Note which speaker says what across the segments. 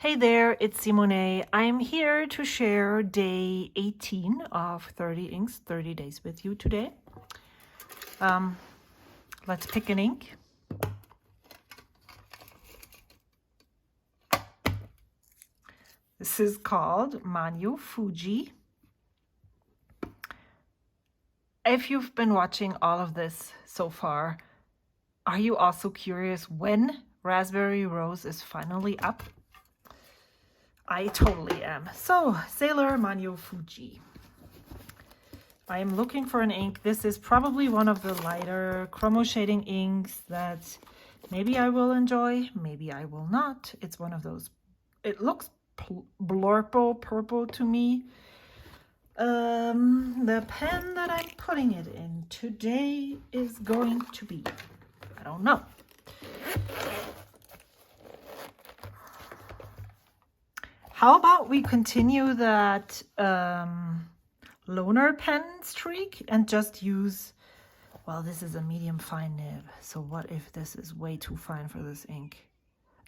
Speaker 1: Hey there, it's Simone. I'm here to share day 18 of 30 inks, 30 days with you today. Let's pick an ink. This is called Manyo Fuji. If you've been watching all of this so far, are you also curious when Raspberry Rose is finally up? I totally am. So, Sailor Manyo Fuji. I am looking for an ink. This is probably one of the lighter chromoshading inks that maybe I will enjoy, maybe I will not. It's one of those, it looks blurple purple to me. The pen that I'm putting it in today is going to be, I don't know. How about we continue that loner pen streak and just use, well, this is a medium fine nib, so what if this is way too fine for this ink?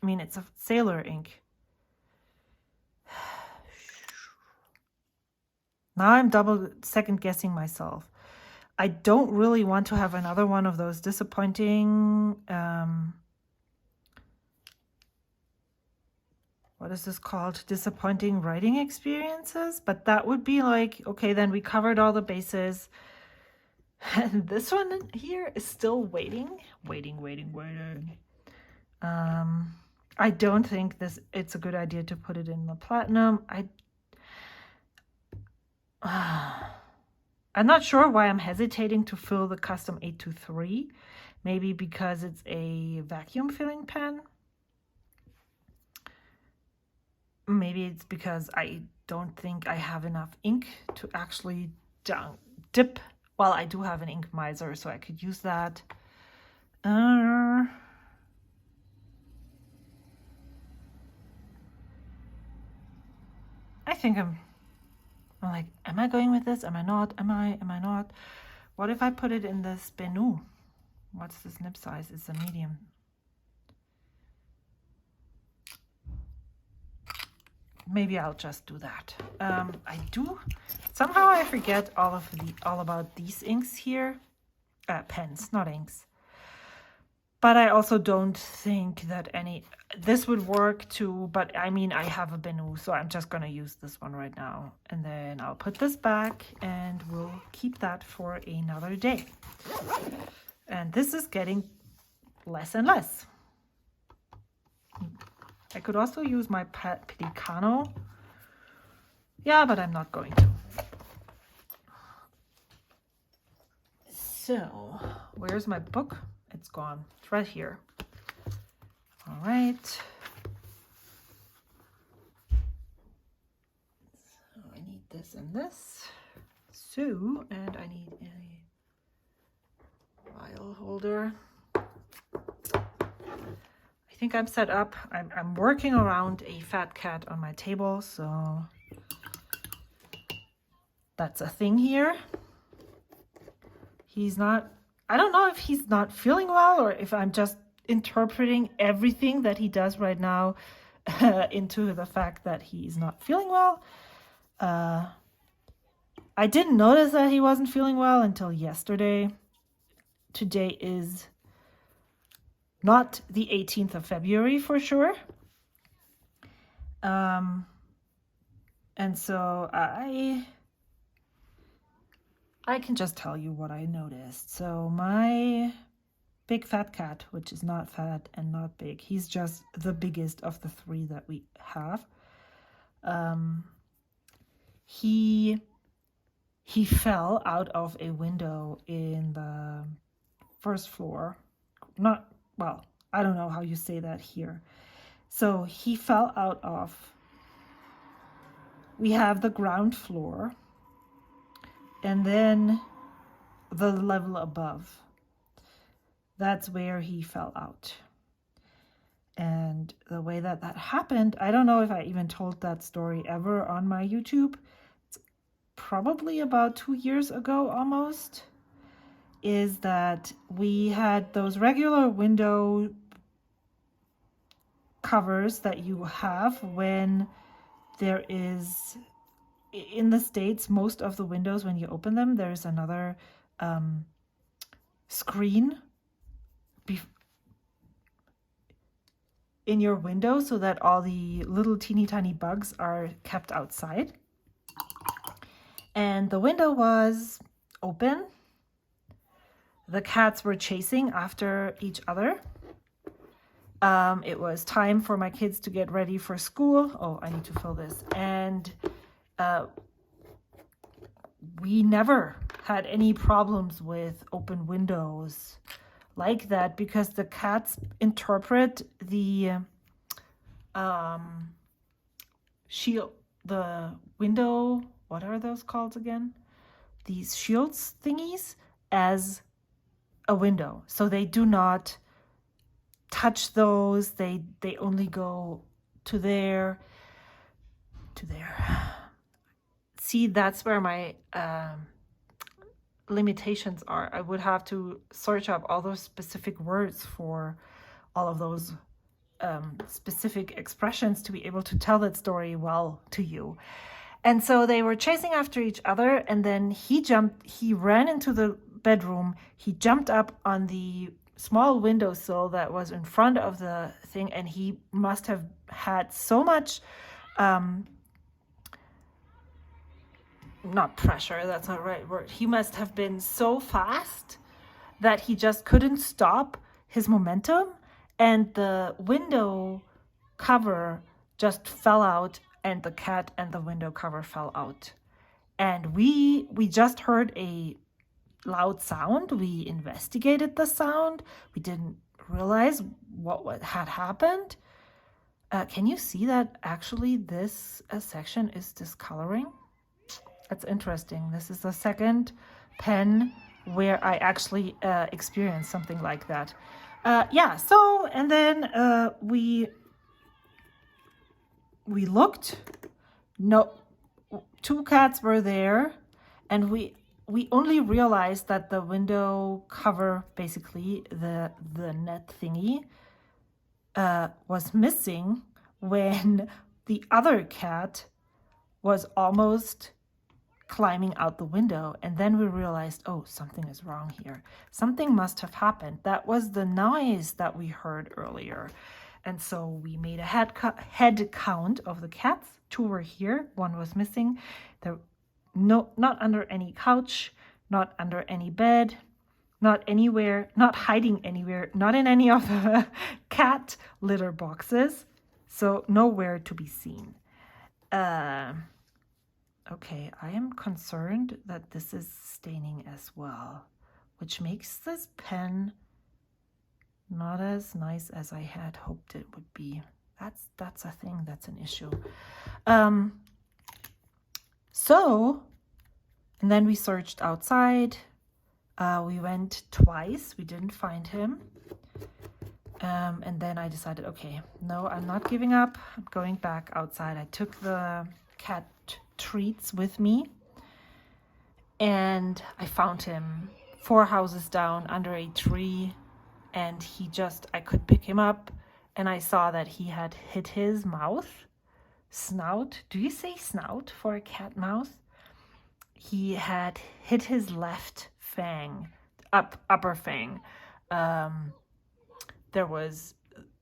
Speaker 1: I mean, it's a Sailor ink. Now I'm double second guessing myself. I don't really want to have another one of those disappointing what is this called? Disappointing writing experiences? But that would be like, okay, then we covered all the bases. And this one here is still waiting. I don't think it's a good idea to put it in the platinum. I'm not sure why I'm hesitating to fill the custom 823. Maybe because it's a vacuum filling pen. Maybe it's because I don't think I have enough ink to actually dip. Well, I do have an ink miser, so I could use that. I think I'm like, am I going with this? Am I not? Am I not? What if I put it in this Bennu? What's this nib size? It's a medium. Maybe I'll just do that. Somehow I forget all about these inks here. Pens, not inks. But I also don't think that this would work too, but I mean, I have a Bennu, so I'm just gonna use this one right now. And then I'll put this back and we'll keep that for another day. And this is getting less and less. I could also use my Pelicano. Yeah, but I'm not going to. So, where's my book? It's gone. It's right here. All right. So I need this and this. So, and I need a file holder. I think I'm set up. I'm working around a fat cat on my table, so that's a thing here. He's not, I don't know if he's not feeling well or if I'm just interpreting everything that he does right now into the fact that he's not feeling well. I didn't notice that he wasn't feeling well until yesterday. Today is not the 18th of February for sure. And so I can just tell you what I noticed. So my big fat cat, which is not fat and not big, he's just the biggest of the three that we have. He fell out of a window in the first floor. Well, I don't know how you say that here. So he fell out of, we have the ground floor and then the level above. That's where he fell out. And the way that happened, I don't know if I even told that story ever on my YouTube. It's probably about 2 years ago almost. Is that we had those regular window covers that you have when there is, in the States, most of the windows, when you open them, there's another screen in your window so that all the little teeny tiny bugs are kept outside. And the window was open. The cats were chasing after each other. It was time for my kids to get ready for school. Oh, I need to fill this. And we never had any problems with open windows like that, because the cats interpret the shield, the window, what are those called again? These shields thingies, as a window. So they do not touch those. They only go to there. See, that's where my limitations are. I would have to search up all those specific words for all of those specific expressions to be able to tell that story well to you. And so they were chasing after each other, and then he ran into the bedroom. He jumped up on the small windowsill that was in front of the thing, and he must have had so much not pressure, that's not the right word. He must have been so fast that he just couldn't stop his momentum, and the window cover just fell out, and the cat and the window cover fell out. And we just heard a loud sound. We investigated the sound. We didn't realize what had happened. Can you see that actually this section is discoloring? That's interesting. This is the second pen where I actually experienced something like that. Yeah, so, and then we looked. No, two cats were there, and we only realized that the window cover, basically the net thingy, was missing when the other cat was almost climbing out the window. And then we realized, oh, something is wrong here. Something must have happened. That was the noise that we heard earlier. And so we made a head count of the cats. Two were here, one was missing. Not under any couch, not under any bed, not anywhere, not hiding anywhere, not in any of the cat litter boxes. So nowhere to be seen. Okay, I am concerned that this is staining as well, which makes this pen not as nice as I had hoped it would be. That's a thing, that's an issue. So, and then we searched outside. We went twice. We didn't find him. And then I decided, okay, no, I'm not giving up. I'm going back outside. I took the cat treats with me, and I found him 4 houses down under a tree, and I could pick him up, and I saw that he had hit his snout. Do you say snout for a cat mouth? He had hit his left fang, upper fang. There was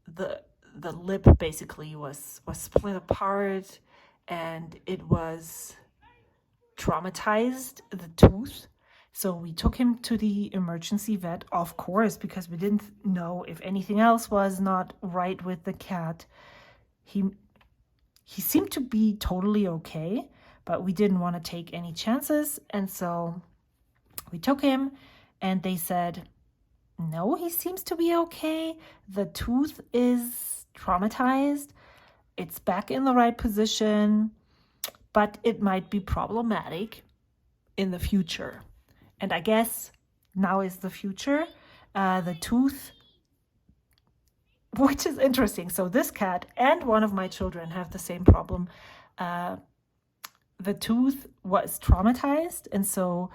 Speaker 1: the lip basically was split apart, and it was traumatized, the tooth. So we took him to the emergency vet, of course, because we didn't know if anything else was not right with the cat. He seemed to be totally okay, but we didn't want to take any chances. And so we took him, and they said, no, he seems to be okay. The tooth is traumatized. It's back in the right position, but it might be problematic in the future. And I guess now is the future. The tooth, which is interesting. So this cat and one of my children have the same problem. The tooth was traumatized, and so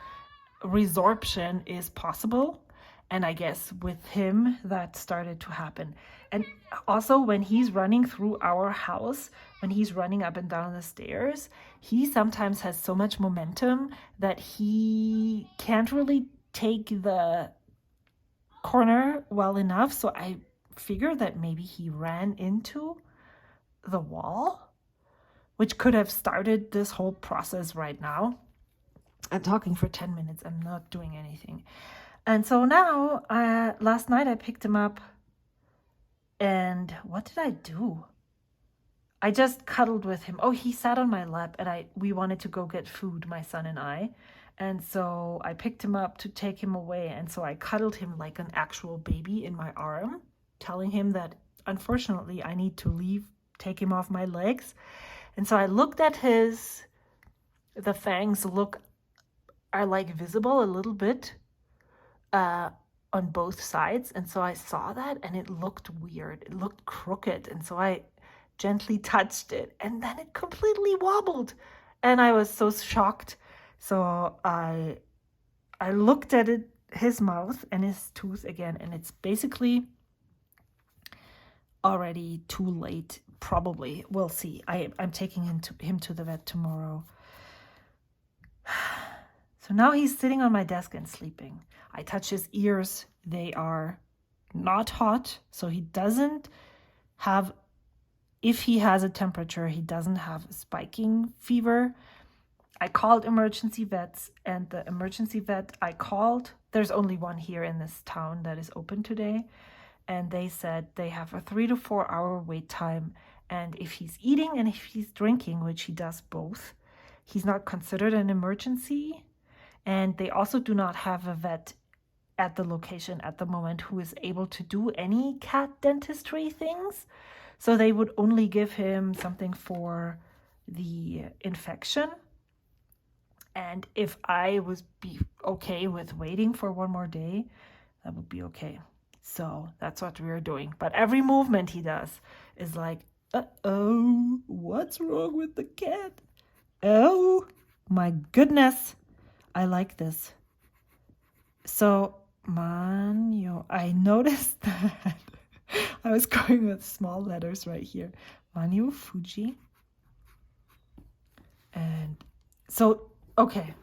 Speaker 1: resorption is possible. And I guess with him, that started to happen. And also when he's running through our house, when he's running up and down the stairs, he sometimes has so much momentum that he can't really take the corner well enough. So I figured that maybe he ran into the wall, which could have started this whole process right now. I'm talking for 10 minutes. I'm not doing anything. And so now, last night I picked him up, and what did I do? I just cuddled with him. Oh, he sat on my lap, and we wanted to go get food, my son and I. And so I picked him up to take him away. And so I cuddled him like an actual baby in my arm, telling him that unfortunately I need to leave, take him off my legs. And so I looked at the fangs are like visible a little bit on both sides. And so I saw that and it looked weird. It looked crooked. And so I gently touched it and then it completely wobbled. And I was so shocked. So I looked at his mouth and his tooth again, and it's basically already too late. Probably. We'll see. I'm taking him to the vet tomorrow. So now he's sitting on my desk and sleeping. I touch his ears. They are not hot. So he doesn't have, if he has a temperature, he doesn't have a spiking fever. I called emergency vets, and the emergency vet I called, there's only one here in this town that is open today. And they said they have a 3 to 4 hour wait time. And if he's eating and if he's drinking, which he does both, he's not considered an emergency. And they also do not have a vet at the location at the moment who is able to do any cat dentistry things. So they would only give him something for the infection. And if I was be okay with waiting for one more day, that would be okay. So that's what we're doing. But every movement he does is like, uh-oh, what's wrong with the cat? Oh, my goodness. I like this. So, Manyo, I noticed that I was going with small letters right here. Manyo Fuji. And so, okay.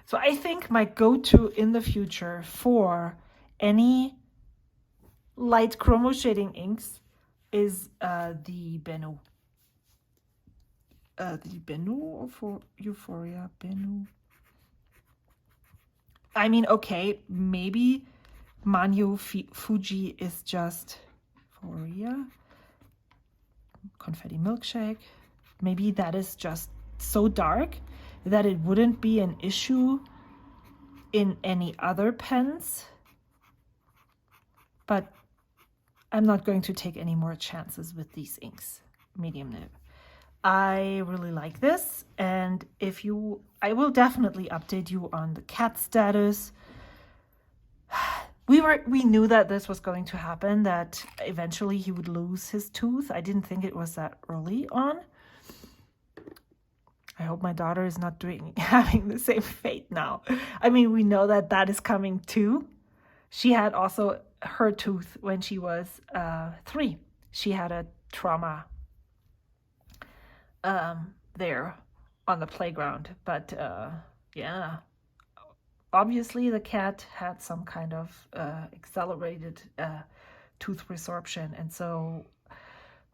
Speaker 1: So I think my go-to in the future for any light chromoshading inks is the Bennu. The Bennu for Euphoria Bennu. I mean, okay, maybe Manyo Fuji is just Euphoria. Confetti Milkshake. Maybe that is just so dark that it wouldn't be an issue in any other pens. But I'm not going to take any more chances with these inks. Medium nib. I really like this, and I will definitely update you on the cat status. We knew that this was going to happen, that eventually he would lose his tooth. I didn't think it was that early on. I hope my daughter is not having the same fate now. I mean, we know that is coming too. She had also her tooth when she was 3. She had a trauma there on the playground. But yeah, obviously the cat had some kind of accelerated tooth resorption. And so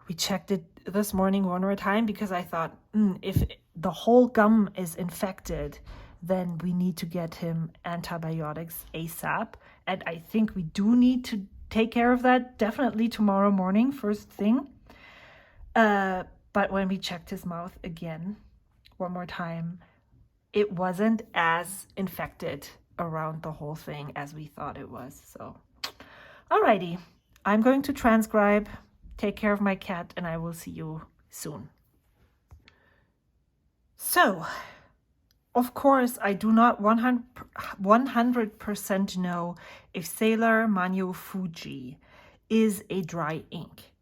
Speaker 1: we checked it this morning one more time because I thought, if the whole gum is infected, then we need to get him antibiotics ASAP. And I think we do need to take care of that definitely tomorrow morning, first thing. But when we checked his mouth again, one more time, it wasn't as infected around the whole thing as we thought it was. So, alrighty, I'm going to transcribe, take care of my cat, and I will see you soon. So, of course, I do not 100% know if Sailor Manyo Fuji is a dry ink.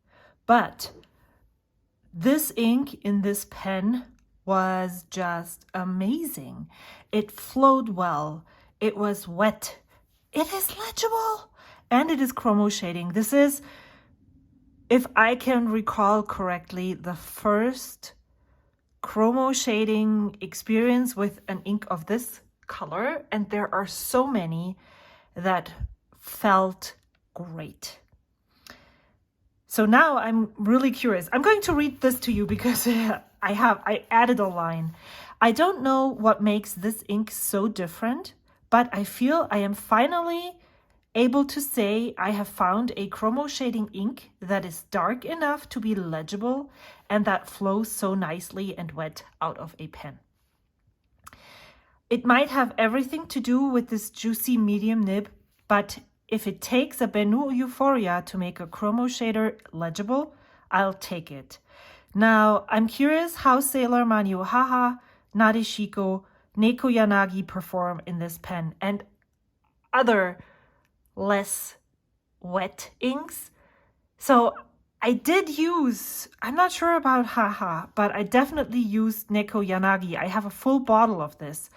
Speaker 1: But this ink in this pen was just amazing. It flowed well. It was wet. It is legible. and it is chromoshading. This is, if I can recall correctly, the first chromoshading experience with an ink of this color, and there are so many that felt great. So now I'm really curious. I'm going to read this to you because I added a line. I don't know what makes this ink so different, but I feel I am finally able to say I have found a chromoshading ink that is dark enough to be legible and that flows so nicely and wet out of a pen. It might have everything to do with this juicy medium nib, but if it takes a Bennu Euphoria to make a chromo shader legible, I'll take it. Now, I'm curious how Sailor Manyo Haha, Nadeshiko, Neko Yanagi perform in this pen and other less wet inks. So I did use, I'm not sure about Haha, but I definitely used Neko Yanagi. I have a full bottle of this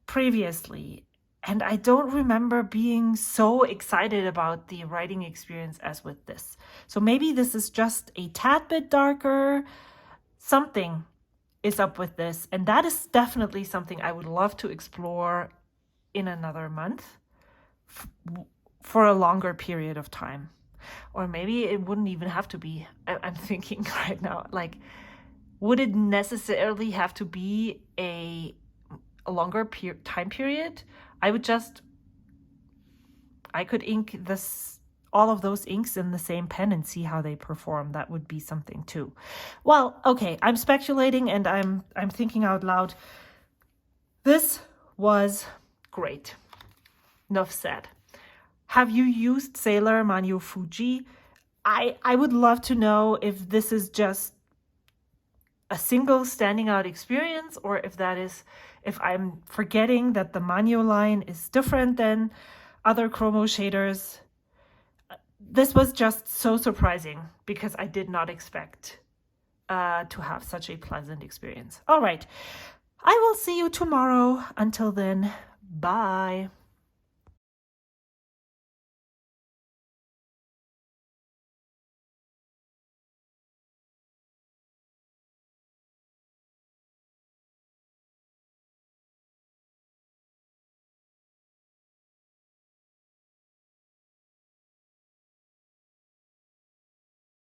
Speaker 1: previously. And I don't remember being so excited about the writing experience as with this. So maybe this is just a tad bit darker. Something is up with this. And that is definitely something I would love to explore in another month for a longer period of time. Or maybe it wouldn't even have to be. I'm thinking right now, like, would it necessarily have to be a longer time period? I could ink all of those inks in the same pen and see how they perform. That would be something too. Well, okay, I'm speculating and I'm thinking out loud. This was great. Enough said. Have you used Sailor Manyo Fuji? I would love to know if this is just a single standing out experience, or if I'm forgetting that the Manyo line is different than other chromo shaders. This was just so surprising because I did not expect to have such a pleasant experience. All right, I will see you tomorrow. Until then, bye.